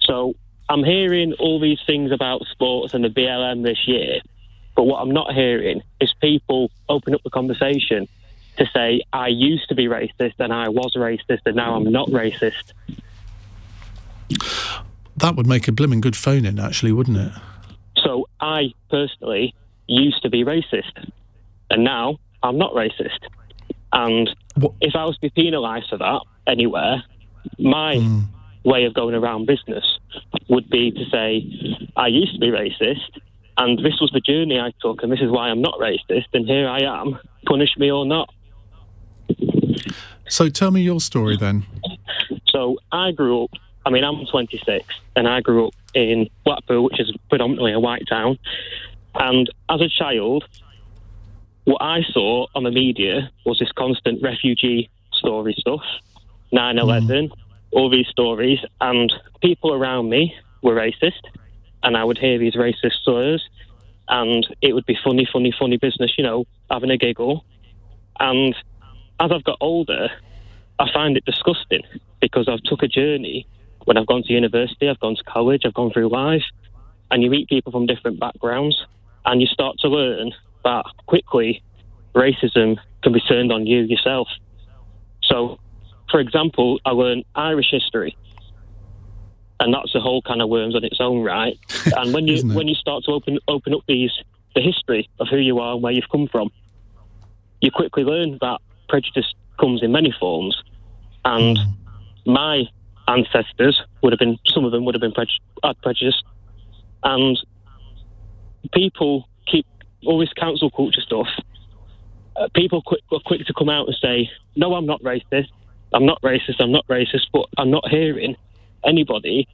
So I'm hearing all these things about sports and the BLM this year, but what I'm not hearing is people open up the conversation to say, I used to be racist and I was racist and now I'm not racist. That would make a blimmin' good phone-in, actually, wouldn't it? So I, personally, used to be racist, and now I'm not racist. And if I was to be penalised for that anywhere, my way of going around business would be to say, I used to be racist, and this was the journey I took, and this is why I'm not racist, and here I am, punish me or not. So tell me your story, then. So I grew up, I'm 26, and I grew up in Blackpool, which is predominantly a white town. And as a child, what I saw on the media was this constant refugee story stuff, 9/11, all these stories, and people around me were racist, and I would hear these racist slurs, and it would be funny business, having a giggle. And as I've got older, I find it disgusting because I've took a journey. When I've gone to university, I've gone to college, I've gone through life, and you meet people from different backgrounds, and you start to learn that quickly racism can be turned on you yourself. So, for example, I learned Irish history, and that's a whole can of worms on its own, right? And when you start to open up the history of who you are and where you've come from, you quickly learn that prejudice comes in many forms, and my ancestors some of them would have been prejudiced, and people keep all this cancel culture stuff. People are quick to come out and say, no, I'm not racist, but I'm not hearing anybody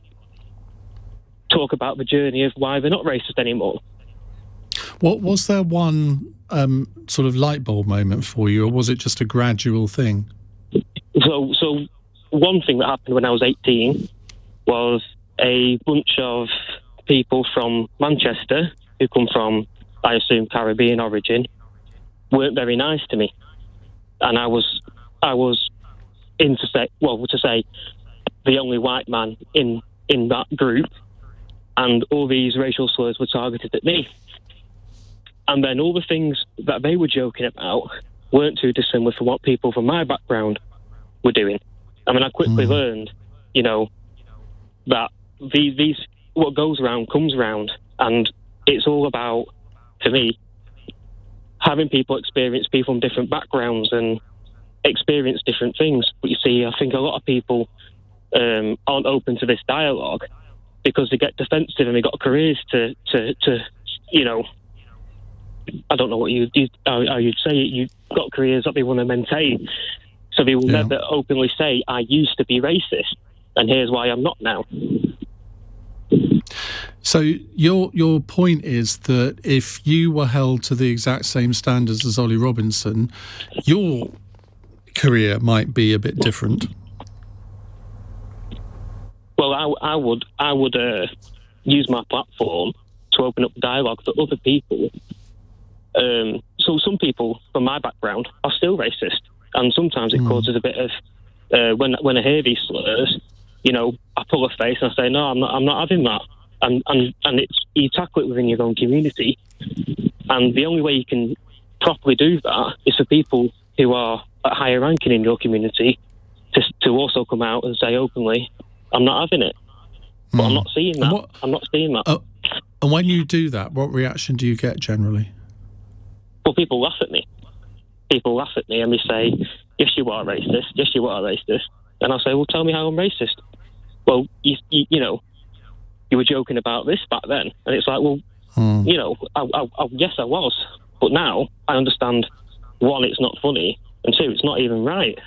talk about the journey of why they're not racist anymore. What was there one sort of light bulb moment for you, or was it just a gradual thing? So one thing that happened when I was 18 was a bunch of people from Manchester who come from, I assume, Caribbean origin, weren't very nice to me, and I was to say the only white man in that group, and all these racial slurs were targeted at me. And then all the things that they were joking about weren't too dissimilar from what people from my background were doing. I quickly learned, that these what goes around comes around, and it's all about, to me, having people from different backgrounds and experience different things. But you see, I think a lot of people aren't open to this dialogue because they get defensive and they got careers to I don't know what how you'd say it. You've got careers that they want to maintain, so they will never openly say, I used to be racist, and here's why I'm not now. So your point is that if you were held to the exact same standards as Ollie Robinson, your career might be a bit different. Well, I would use my platform to open up dialogue for other people. So some people from my background are still racist, and sometimes it causes a bit of when I hear these slurs, I pull a face and I say, no, I'm not having that, and it's, you tackle it within your own community, and the only way you can properly do that is for people who are at higher ranking in your community to also come out and say openly, I'm not having it. But I'm not seeing that. I'm not seeing that. And when you do that, what reaction do you get generally? Well, people laugh at me. People laugh at me and they say, yes, you are racist. Yes, you are racist. And I'll say, well, tell me how I'm racist. Well, you were joking about this back then. And it's like, well, yes, I was. But now I understand, one, it's not funny, and two, it's not even right.